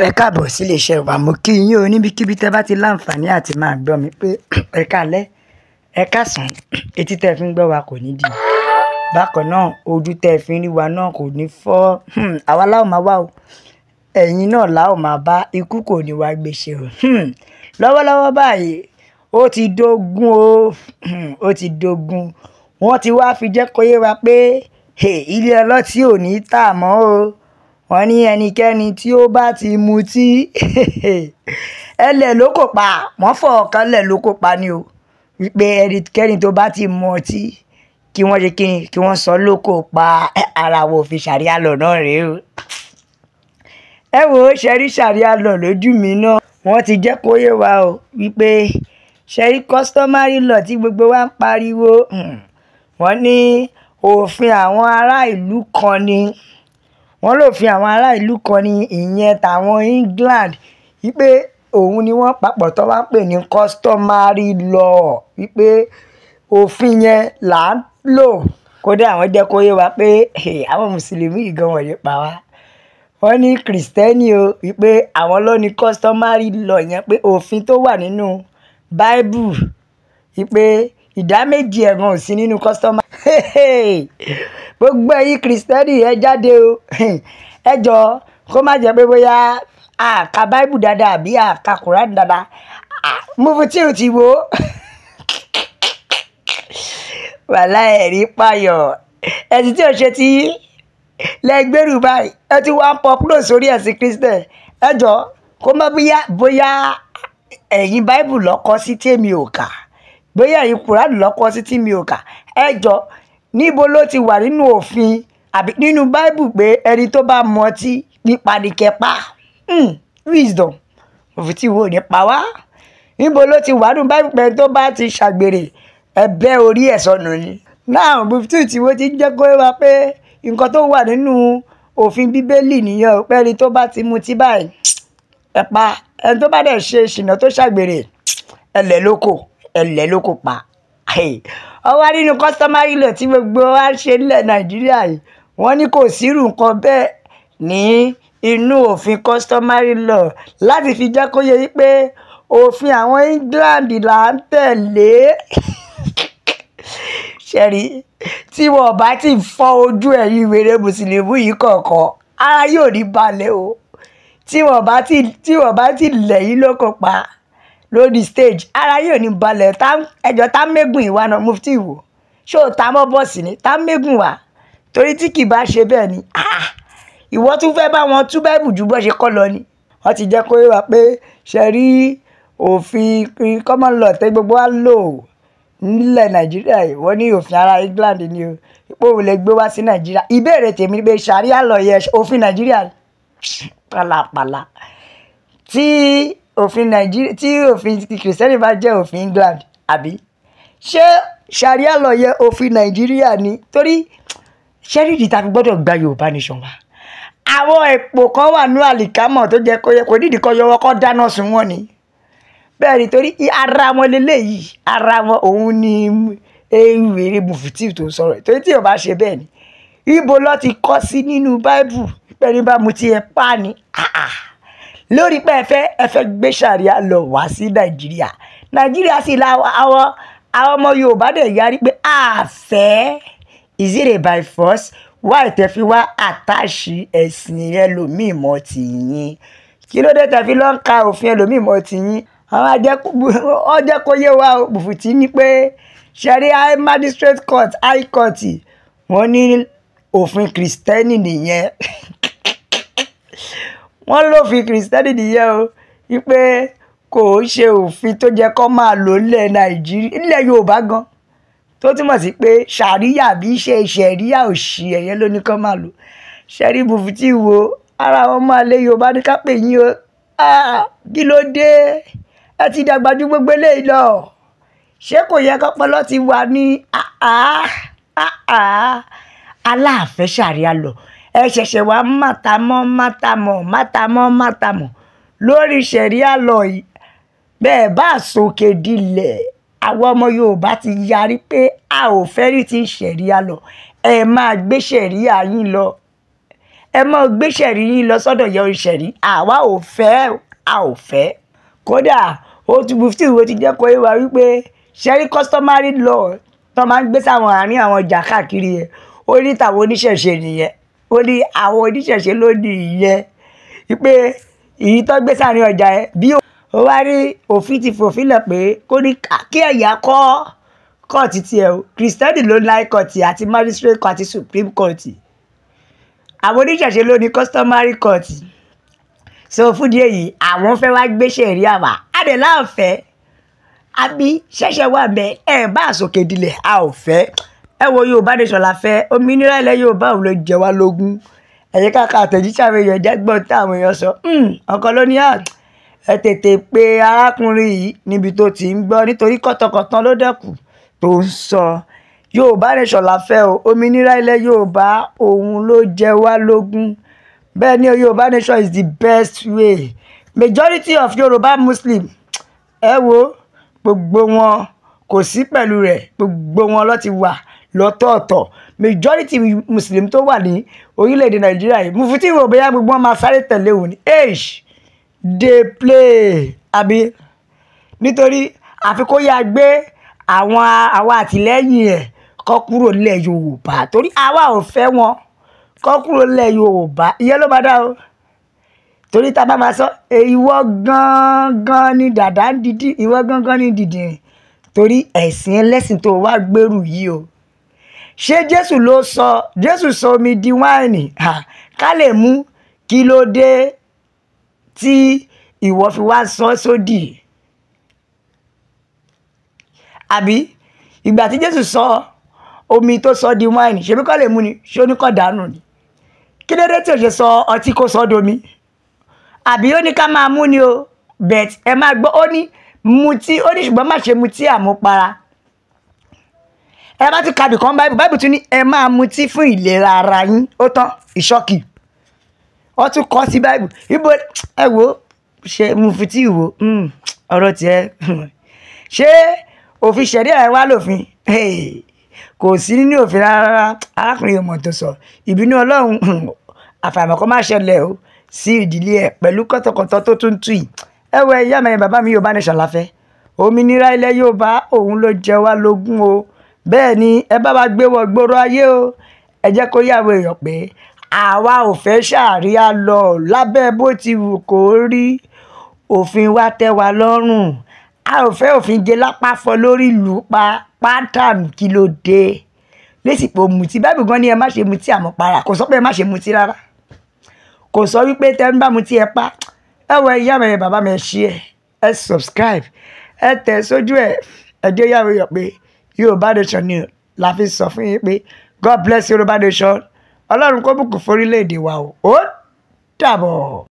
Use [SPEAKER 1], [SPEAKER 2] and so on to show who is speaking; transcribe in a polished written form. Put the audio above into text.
[SPEAKER 1] Ẹ káàbọ̀ sí iléeṣẹ́ wa. Mo kí yín o níbikíbi tẹ́ bá ti láǹfààní àti máa gbọ́ mi pé ẹ káalẹ́, ẹ káàsán, etí tẹ́ fi ń gbọ́ wa kò ní di. Bákan náà, ojú tẹ́ fi ń rí wa náà kò ní fọ́. Àwa la ó máa wá o. Ẹ̀yin náà la ó máa bá, ikú kò ní wá gbéṣẹ́ o. Lọ́wọ́lọ́wọ́ báyìí, ó ti dógún o. Ó ti dógún. Wọ́n ti wá fi jẹ́ kó yé wa pé ilé ọlọ́tí ò ní tà mọ́ o. Wọ́n ní ẹnikẹ́ni tí ó bá ti mutí ẹlẹ̀ ló kò pa, wọ́n fọ̀ ọ̀kan lẹ̀ ló kò pa ni o. Wípé ẹnikẹ́ni tó bá ti mu ọtí kí wọ́n ṣe kíni, kí wọ́n sọ ló kò pa. Ara wo fi ṣàríà lọ náà rèé o. Ẹ wo ṣẹ́rí ṣàríà lọ lójú mi náà. Wọ́n ti jẹ́ kó yé wa o wípé ṣẹ́rí customary law tí gbogbo wa ń pariwo. Wọ́n ní òfin àwọn ará ìlú kan ni. Wọ́n lòfin àwọn ará ìlú kan ní ìyẹn tàwọn England wípé òun ni wọ́n papọ̀ tó wá ń pè ní customary law, wípé òfin yẹn là ń lò. Kódà àwọn jẹ́ kó yé wa pé àwọn mùsùlùmí gan wọ̀nyí pa wá. Wọ́n ní kìrìsìtẹ́nì o wípé àwọn ló ní customary law yẹn, pé òfin tó wà nínú Bible wípé ìdá méjì ẹ̀gbọ́n ò sí nínú customary. Gbogbo ẹ̀yin kìrìsìtẹ́nì ẹ jáde o. Ẹ jọ kó má jẹ́ pé bóyá a ka Bible dáadáa àbí a ka Quran dáadáa. Muftiu ti wo. Wàhálà ẹ̀rí payọ̀. Ẹ̀sìn tí ò ṣe ti lẹ́gbẹ̀rù báyìí. Ẹ ti wá pọ́pùlò sórí ẹ̀sìn Kristẹ̀. Ẹ jọ kó má bóyá ẹ̀yin Bible lọ́kọ́ sí tèmi ò kà. Bóyá ẹ̀yin Quran lọ́kọ́ sí tí mi ò kà. Ẹ jọ níbo ló ti wà nínú òfin àbí nínú Bible pé ẹni tó bá mu ọtí nípa ní kẹpa? Wisdom. Muftiu wo ní pa wá? Níbo ló ti wà nínú Bible pé ẹni tó bá ti ṣàgbèrè ẹ̀bẹ̀ orí ẹ̀ sọnù ni? Náà Muftiu tí wọ́n ti jẹ́ kó wá pé nǹkan tó wà nínú òfin Bíbélì nìyẹn o, pé ẹni tó bá ti mutí báyìí ẹ pa. Ẹni tó bá dẹ̀ ṣe ìṣìnà tó ṣàgbèrè ẹlẹ̀ ló kò pa. Ọwọ́ nínú customary law tí gbogbo wa ń ṣe nílẹ̀ Nàìjíríà yìí, wọ́n ní kò sírù nǹkan bẹ́ẹ̀ ní inú òfin customary law láti fi jẹ́ kó yé yí pé òfin àwọn England là ń tẹ̀lé. Ṣẹ́rí tí wọ́n bá ti fọ́ ojú ẹ̀yin wèrè mùsùlùmí yìí kọ̀ọ̀kan, ara yóò ní balẹ̀ o. Tí wọ́n bá ti lẹ̀yìn lóko pa lórí stage, ara yóò ní balẹ̀. Ẹjọ́ tá mẹ́gùn ìwà náà Muftiu wo. Ṣé o ta mọ́ bọ́ọ̀sì ni? Tá mẹ́gùn wá. Torí tí kì bá ṣe bẹ́ẹ̀ ni, ìwọ tún fẹ́ bá wọn tú Bible ju bó ṣe kọ́ lọ ni. Wọ́n ti jẹ́ kó yé wa pé ṣẹ́rí òfin common law tẹ́ gbogbo wa lò nílẹ̀ Nàìjíríà yìí, wọ́n ní òfin ará England ni o. Ipò wo lè gbé wá sí Nàìjíríà? Ìbéèrè tèmi ni pé ṣàríà law yẹ òfin Nàìjíríà pàlàpàlà. Tí òfin kìrìsìtẹ́nì bá jẹ́ òfin England àbí? Ṣé ṣàríà law yẹ òfin Nàìjíríà ni? Torí ṣẹ́rí ìdí tá fi gbọ́dọ̀ gba Yorùbá nation wa. Àwọn èpò kan wà ní àlìkámọ̀ tó jẹ́ kò nídìí kan yọwọ́ kọ́ dáná sun wọ́n ni. Bẹ́ẹ̀ ni, torí ara wọn leléyìí, ara wọn òun ni ewìrì Muftiu tó ń sọ̀rọ̀. Torí tí ò bá ṣe bẹ́ẹ̀ ni, ibo ló ti kọ́ sí nínú Bible pé ní bá mutí ẹ pa ni? Lórí pé ẹ fẹ́ gbé ṣàríà law wá sí Nàìjíríà. Nàìjíríà sì la àwọn ọmọ Yorùbá dẹ̀ yarí pé àfẹ́. Is it a by force? Why tẹ́ fi wá àtàṣì ẹ̀sìn ẹlòmíì mọ́ tiyín? Kí ló dé tẹ́ fi lọ ń ka òfin ẹlòmíì mọ́ tiyín? Ó jẹ́ kó yé wa o. Muftiu ní pé ṣàríà magistrate court, high court, wọ́n ní òfin kìrìsìtẹ́nì nìyẹn. Wọ́n lófin kìrìsìtẹ́nì nìyẹn o, wípé kò ṣe òfin tó jẹ́ kó máa lò nílẹ̀ Nàìjíríà, nílẹ̀ Yorùbá gan. Tó túmọ̀ sí pé ṣàríà bí ṣe ṣẹ̀ríà òṣì ẹ̀yẹ ló ní kó máa lò. Ṣẹ́rí Muftiu wo, ara wọn máa lé Yorùbá ní ká pè yín o. Kí ló dé? Ẹ ti dàgbà ju gbogbo eléyìí lọ. Ṣé kò yẹ kọ́pọlọ ti wà ní aláàfẹ́ ṣàríà law? Ẹ ṣẹ̀ṣẹ̀ wá mátamọ́ lórí ṣàríà law yìí. Bẹ́ẹ̀ bá sókè dilẹ̀, àwọn ọmọ Yorùbá ti yarí pé a ò fẹ́ rí ti ṣàríà law. Ẹ máa gbé ṣàríà yín lọ. ẹ mọ́ gbéṣẹ̀rí yín lọ sọ́dọ̀ yẹ oríṣẹ̀rí àwa ò fẹ́ a ò fẹ́ kódà ó ti mufti wo ti jẹ́ kó yé wa wípé ṣẹ́rí customary law tó máa ń gbé sáwọn àárín àwọn ọjà káàkiri yẹn ó ní tàwọn oníṣẹ̀ṣe nìyẹn ó ní àwọn oníṣẹ̀ṣe ló ní ìyẹn wípé èyí tó gbé sáàrin ọjà yẹn bí ó wá rí òfin ti fòfin lẹ̀ pé kó ní kí ẹ̀yà kọ́ kọ́ọ̀tì tiẹ̀ o kìrìsìtẹ́nì ló ní high court àti magistrate court àti supreme court àwọn oníṣẹ̀ṣe ló ní customary court so fún díẹ̀ yìí àwọn fẹ́ wá gbéṣẹ́ rí àwa àdè láǹfẹ́ àbí ṣẹ̀ṣẹ̀ wà bẹ́ẹ̀ ẹ̀ bá àsòkè dilẹ̀ a ò fẹ́ ẹ wo Yorùbá nation la fẹ́ òmìnira ilẹ̀ Yorùbá òun ló jẹ wá lógún ẹ̀yẹ káka àtẹ̀jíṣẹ́ àwọn èèyàn jẹ́gbọ́n táwọn èèyàn sọ ọkàn ló ní ẹ tètè pe arákùnrin yìí níbi tó ti ń gbọ́ nítorí kọ́tọ̀kọ̀tàn ló dẹ́kù tó ń sọ Yorùbá nation la fẹ́ o òmìnira ilẹ̀ Yorùbá òun ló jẹ wá lógún bẹ́ẹ̀ ni Yorùbá nation is the best way majority of Yorùbá Muslim ẹ wo gbogbo wọn kò sí pẹ̀lú rẹ̀ gbogbo wọn ló ti wà lọ́tọ̀ọ̀tọ̀ majority Muslim tó wà ní orílẹ̀-èdè Nàìjíríà yìí Mufti wo bóyá gbogbo wọn máa sáré tẹ̀lé òun ní age dey play àbí nítorí àfi kó yá gbé àwọn àtìlẹ́yìn ẹ̀ kó kúrò nílẹ̀ Yorùbá torí àwa ò fẹ́ wọn kó kúrò nílẹ̀ Yorùbá ìyẹn ló máa dá o torí tá a bá máa sọ ìwọ gangan ni dàdá ń dìdí ìwọ gangan ni dìdìrín torí ẹ̀sìn ẹlẹ́sìn tó wá gbèrú yìí o ṣé Jésù sọ omi di wáìnì ká lè mú kí ló dé tí ìwọ fi wá sọ sódì àbí ìgbà tí Jésù sọ omi tó sọ di wáìnì ṣebí kọ́ lè mú ni ṣé ó ní kọ́ dànù ni kí ló dé tí ò ṣe sọ ọtí kó sọ domi àbí ó ní ká máa mú ni o bet ẹ máa gbọ́ ó ní mutí ó ní ṣùgbọ́n má ṣe mutí àmupara ẹ bá tún kàbì kan báìbù tún ní ẹ máa mutí fún ìlera ara yín ó tán ìṣọ́kì ó tún kọ́ sí báìbù ibo ẹ wo ṣe Mufti wo ọ̀rọ̀ tiẹ̀ ṣé òfin ṣẹ̀rí ẹ̀ wá lòfin kò sí nínú òfin rárá arákùnrin ọmọ tó sọ ìbínú Ọlọ́run àfàìmọ̀ kó má ṣẹlẹ̀ o sí ìdílé ẹ̀ pẹ̀lú kọ́tọ̀kọ́tọ̀ tó tún tù yìí ẹ wọ ẹ̀yà mẹ́rin bàbá mi Yorùbá nation la fẹ́ òmìnira ilẹ̀ Yorùbá òun ló jẹ wá lógún o bẹ́ẹ̀ ni ẹ bá wa gbé wọ gbòòrò ayé o ẹ jẹ́ kó yàwó èèyàn pé àwa ò fẹ́ ṣàríyá lọ lábẹ́ bó ti wù kó rí òfin wa tẹ́ wa lọ́rùn a ò fẹ́ òfin jẹ lápá fọ́ lórí ìlú pa pátánù kí ló dé lésìpò mutí báìbù gan ni ẹ má ṣe mutí àmupara kò sọ pé ẹ má ṣe mutí rárá kò sọ wípé tẹ́ ń bá mutí ẹ pa ẹ wọ ìyá mi bàbá mi ẹ subscribe ẹ tẹ̀ sójú ẹ jẹ́ yàwó yọ pé Yorùbá nation ni la fi sọ fún yín pé God bless Yorùbá nation Ọlọ́run kó bùkún fórílẹ̀-èdè wa o ó dàbọ̀.